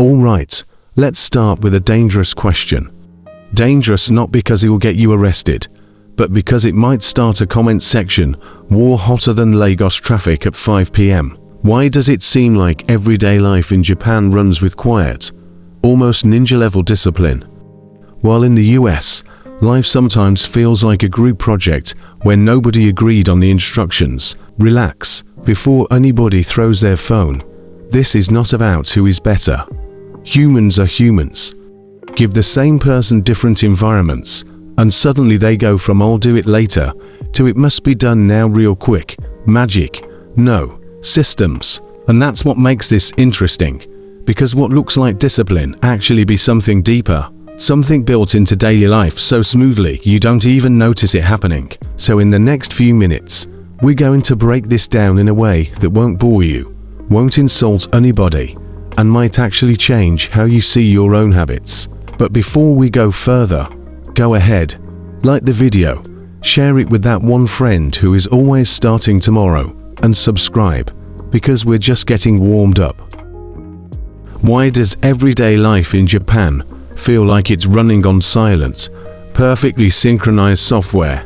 Alright, let's start with a dangerous question. Dangerous not because it will get you arrested, but because it might start a comment section war hotter than Lagos traffic at 5 p.m. Why does it seem like everyday life in Japan runs with quiet, almost ninja-level discipline? While in the US, life sometimes feels like a group project where nobody agreed on the instructions. Relax, before anybody throws their phone. This is not about who is better. Humans are humans. Give the same person different environments, and suddenly they go from "I'll do it later" to "it must be done now real quick." Magic? No. Systems. And that's what makes this interesting, because what looks like discipline actually be something deeper, something built into daily life so smoothly you don't even notice it happening. So in the next few minutes, we're going to break this down in a way that won't bore you, won't insult anybody, and might actually change how you see your own habits. But before we go further, go ahead, like the video, share it with that one friend who is always starting tomorrow, and subscribe, because we're just getting warmed up. Why does everyday life in Japan feel like it's running on silent, perfectly synchronized software?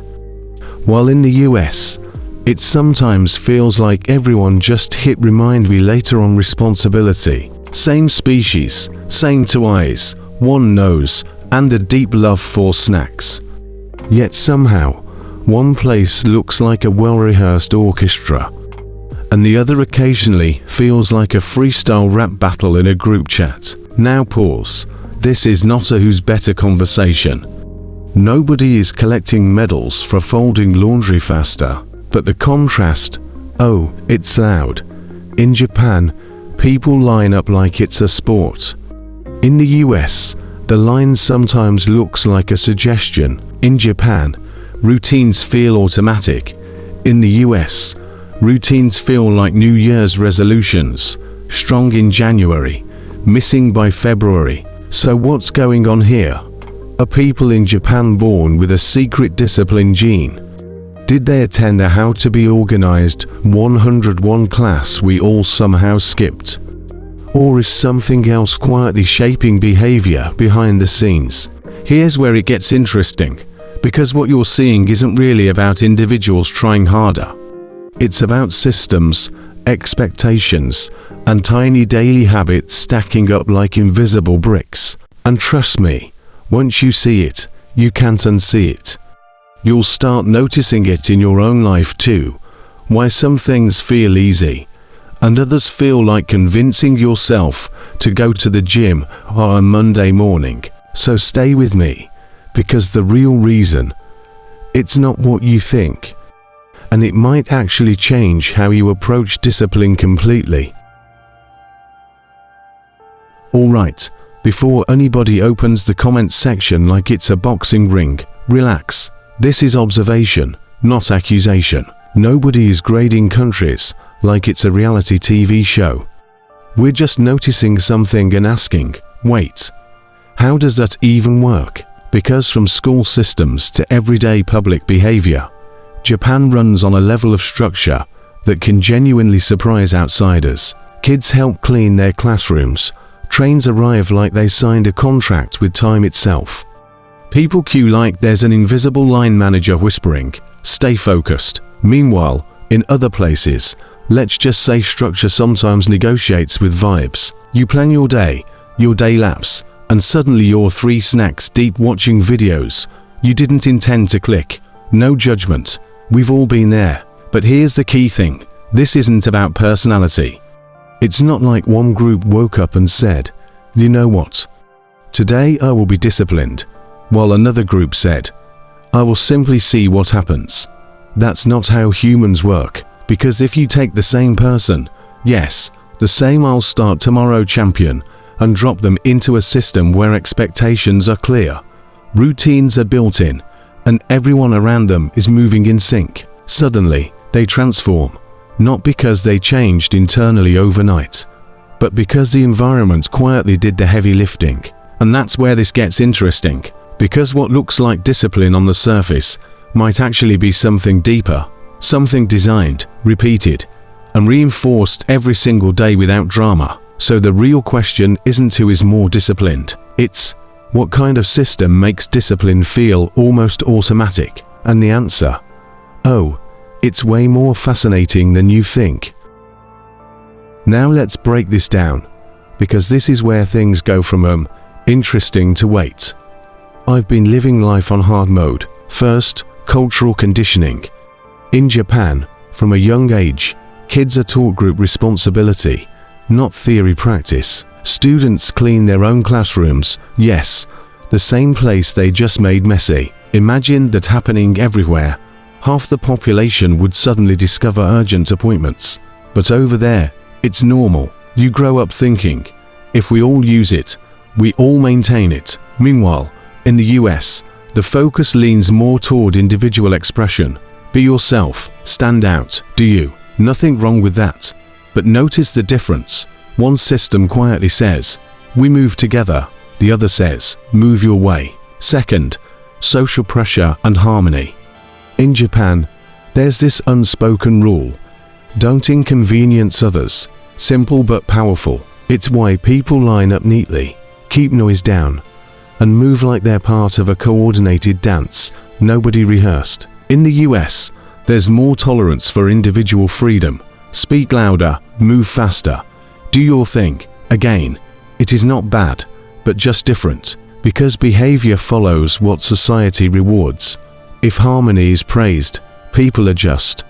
While in the US, it sometimes feels like everyone just hit remind me later on responsibility. Same species, same two eyes, one nose, and a deep love for snacks. Yet somehow, one place looks like a well-rehearsed orchestra, and the other occasionally feels like a freestyle rap battle in a group chat. Now pause. This is not a who's better conversation. Nobody is collecting medals for folding laundry faster, but the contrast, oh, it's loud. In Japan, people line up like it's a sport. In the US, the line sometimes looks like a suggestion. In Japan, routines feel automatic. In the US, routines feel like New Year's resolutions, strong in January, missing by February. So what's going on here? Are people in Japan born with a secret discipline gene? Did they attend a How to Be Organized 101 class we all somehow skipped? Or is something else quietly shaping behavior behind the scenes? Here's where it gets interesting, because what you're seeing isn't really about individuals trying harder. It's about systems, expectations, and tiny daily habits stacking up like invisible bricks. And trust me, once you see it, you can't unsee it. You'll start noticing it in your own life too, why some things feel easy, and others feel like convincing yourself to go to the gym on a Monday morning. So stay with me, because the real reason, it's not what you think. And it might actually change how you approach discipline completely. Alright, before anybody opens the comment section like it's a boxing ring, relax. This is observation, not accusation. Nobody is grading countries like it's a reality TV show. We're just noticing something and asking, wait, how does that even work? Because from school systems to everyday public behavior, Japan runs on a level of structure that can genuinely surprise outsiders. Kids help clean their classrooms. Trains arrive like they signed a contract with time itself. People queue like there's an invisible line manager whispering, "Stay focused." Meanwhile, in other places, let's just say structure sometimes negotiates with vibes. You plan your day lapse, and suddenly you're 3 snacks deep watching videos you didn't intend to click. No judgment. We've all been there. But here's the key thing. This isn't about personality. It's not like one group woke up and said, "You know what? Today I will be disciplined," while another group said, "I will simply see what happens." That's not how humans work, because if you take the same person, yes, the same "I'll start tomorrow" champion, and drop them into a system where expectations are clear, routines are built in, and everyone around them is moving in sync, suddenly they transform, not because they changed internally overnight, but because the environment quietly did the heavy lifting. And that's where this gets interesting, because what looks like discipline on the surface might actually be something deeper, something designed, repeated, and reinforced every single day without drama. So the real question isn't who is more disciplined. It's what kind of system makes discipline feel almost automatic? And the answer? Oh, it's way more fascinating than you think. Now let's break this down, because this is where things go from interesting to wait. I've been living life on hard mode. First, cultural conditioning. In Japan, from a young age, kids are taught group responsibility, not theory practice. Students clean their own classrooms, yes, the same place they just made messy. Imagine that happening everywhere. Half the population would suddenly discover urgent appointments. But over there, it's normal. You grow up thinking, if we all use it, we all maintain it. Meanwhile, in the US, the focus leans more toward individual expression. Be yourself, stand out, do you. Nothing wrong with that. But notice the difference. One system quietly says, we move together. The other says, move your way. Second, social pressure and harmony. In Japan, there's this unspoken rule. Don't inconvenience others. Simple but powerful. It's why people line up neatly, keep noise down, and move like they're part of a coordinated dance, nobody rehearsed. In the US, there's more tolerance for individual freedom. Speak louder, move faster, do your thing. Again, it is not bad, but just different, because behavior follows what society rewards. If harmony is praised, people adjust.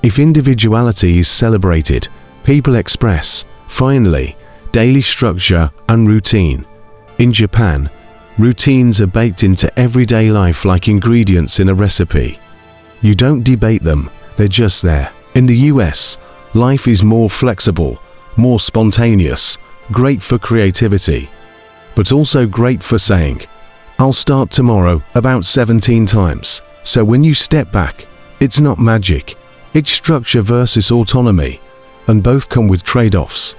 If individuality is celebrated, people express. Finally, daily structure and routine. In Japan, routines are baked into everyday life like ingredients in a recipe. You don't debate them, they're just there. In the US, life is more flexible, more spontaneous, great for creativity, but also great for saying, I'll start tomorrow about 17 times. So when you step back, it's not magic, it's structure versus autonomy, and both come with trade-offs.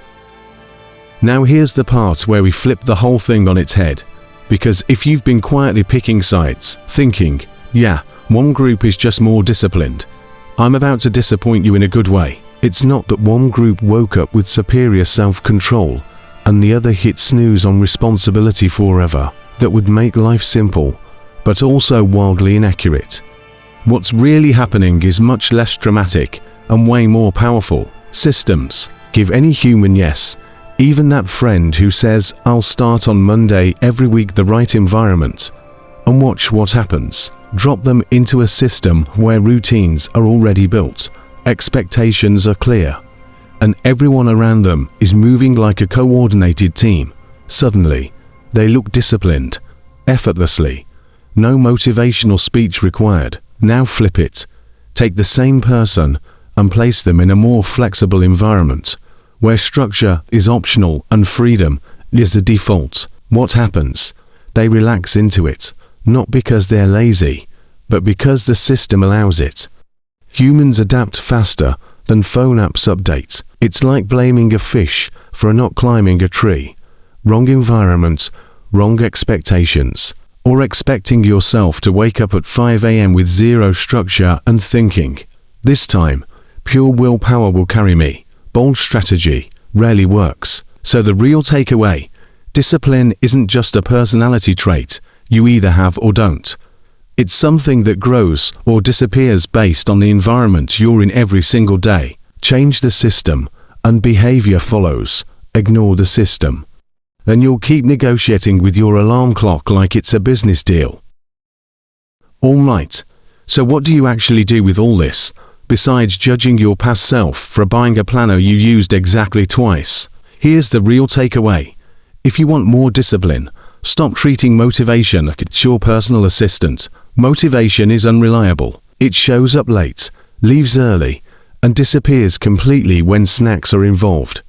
Now here's the part where we flip the whole thing on its head, because if you've been quietly picking sides, thinking, yeah, one group is just more disciplined, I'm about to disappoint you in a good way. It's not that one group woke up with superior self-control and the other hit snooze on responsibility forever. That would make life simple, but also wildly inaccurate. What's really happening is much less dramatic and way more powerful. Systems give any human, yes, even that friend who says, I'll start on Monday every week, the right environment, and watch what happens. Drop them into a system where routines are already built, expectations are clear, and everyone around them is moving like a coordinated team. Suddenly, they look disciplined, effortlessly. No motivational speech required. Now flip it. Take the same person and place them in a more flexible environment, where structure is optional and freedom is the default. What happens? They relax into it, not because they're lazy, but because the system allows it. Humans adapt faster than phone apps update. It's like blaming a fish for not climbing a tree. Wrong environment, wrong expectations. Or expecting yourself to wake up at 5 a.m. with zero structure and thinking, this time, pure willpower will carry me. Bold strategy rarely works. So the real takeaway, discipline isn't just a personality trait you either have or don't. It's something that grows or disappears based on the environment you're in every single day. Change the system, and behavior follows. Ignore the system, and you'll keep negotiating with your alarm clock like it's a business deal. All right, so what do you actually do with all this, besides judging your past self for buying a planner you used exactly twice? Here's the real takeaway. If you want more discipline, stop treating motivation like it's your personal assistant. Motivation is unreliable. It shows up late, leaves early, and disappears completely when snacks are involved.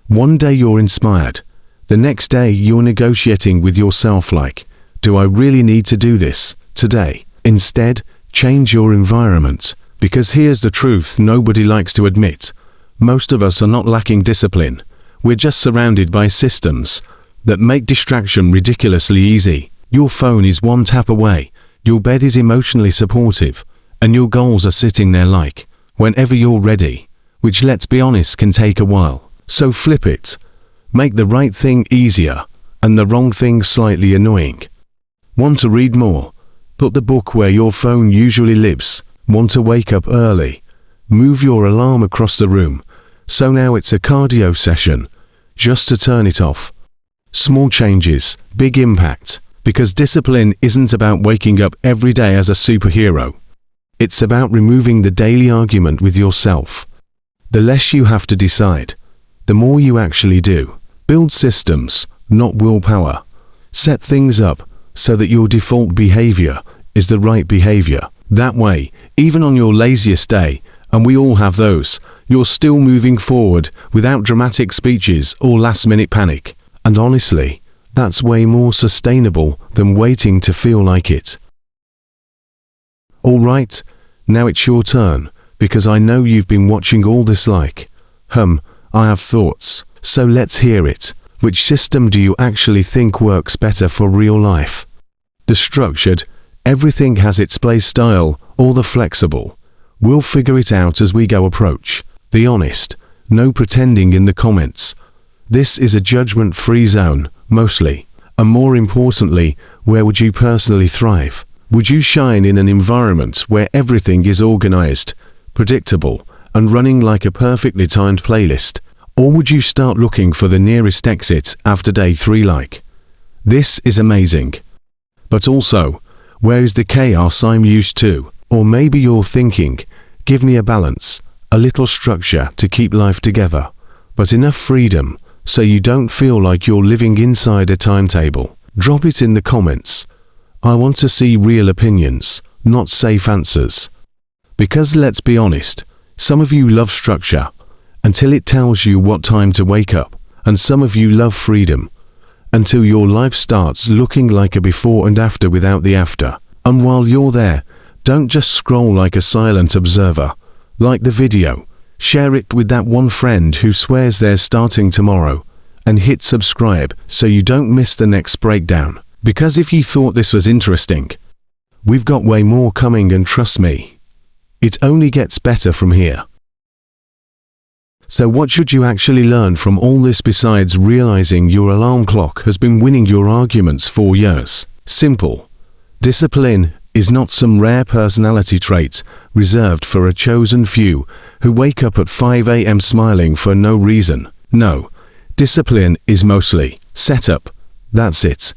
One day you're inspired. The next day you're negotiating with yourself like, do I really need to do this today? Instead, change your environment, because here's the truth nobody likes to admit. Most of us are not lacking discipline. We're just surrounded by systems that make distraction ridiculously easy. Your phone is one tap away, your bed is emotionally supportive, and your goals are sitting there like, whenever you're ready, which let's be honest can take a while. So flip it. Make the right thing easier, and the wrong thing slightly annoying. Want to read more? Put the book where your phone usually lives. Want to wake up early? Move your alarm across the room, so now it's a cardio session, just to turn it off. Small changes, big impact, because discipline isn't about waking up every day as a superhero. It's about removing the daily argument with yourself. The less you have to decide, the more you actually do. Build systems, not willpower. Set things up so that your default behavior is the right behavior. That way, even on your laziest day, and we all have those, you're still moving forward without dramatic speeches or last-minute panic. And honestly, that's way more sustainable than waiting to feel like it. Alright, now it's your turn, because I know you've been watching all this like, I have thoughts, so let's hear it. Which system do you actually think works better for real life? The structured, everything has its play style, or the flexible? We'll figure it out as we go approach. Be honest, no pretending in the comments. This is a judgment-free zone, mostly. And more importantly, where would you personally thrive? Would you shine in an environment where everything is organized, predictable, and running like a perfectly timed playlist? Or would you start looking for the nearest exit after day 3 like? This is amazing. But also, where is the chaos I'm used to? Or maybe you're thinking, give me a balance, a little structure to keep life together, but enough freedom so you don't feel like you're living inside a timetable. Drop it in the comments. I want to see real opinions, not safe answers. Because let's be honest, some of you love structure until it tells you what time to wake up, and some of you love freedom until your life starts looking like a before and after without the after. And while you're there, don't just scroll like a silent observer. Like the video, share it with that one friend who swears they're starting tomorrow, and hit subscribe so you don't miss the next breakdown. Because if you thought this was interesting, we've got way more coming, and trust me, it only gets better from here. So what should you actually learn from all this besides realizing your alarm clock has been winning your arguments for years? Simple. Discipline is not some rare personality trait reserved for a chosen few who wake up at 5 a.m. smiling for no reason. No, discipline is mostly setup. That's it.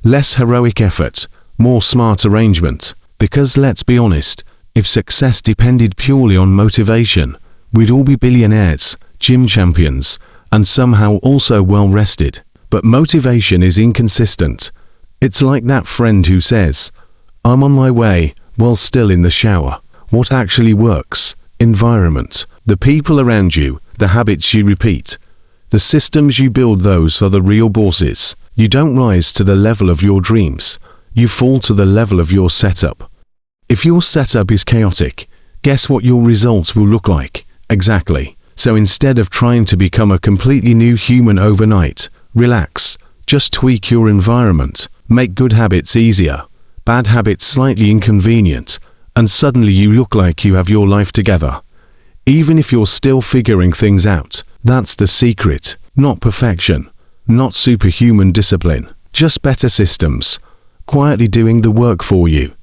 Less heroic effort, more smart arrangement. Because let's be honest, if success depended purely on motivation, we'd all be billionaires, gym champions, and somehow also well rested. But motivation is inconsistent. It's like that friend who says, I'm on my way, while still in the shower. What actually works? Environment. The people around you, the habits you repeat, the systems you build, those are the real bosses. You don't rise to the level of your dreams. You fall to the level of your setup. If your setup is chaotic, guess what your results will look like? Exactly. So instead of trying to become a completely new human overnight, relax. Just tweak your environment. Make good habits easier, bad habits slightly inconvenient, and suddenly you look like you have your life together. Even if you're still figuring things out, that's the secret. Not perfection, not superhuman discipline, just better systems, quietly doing the work for you.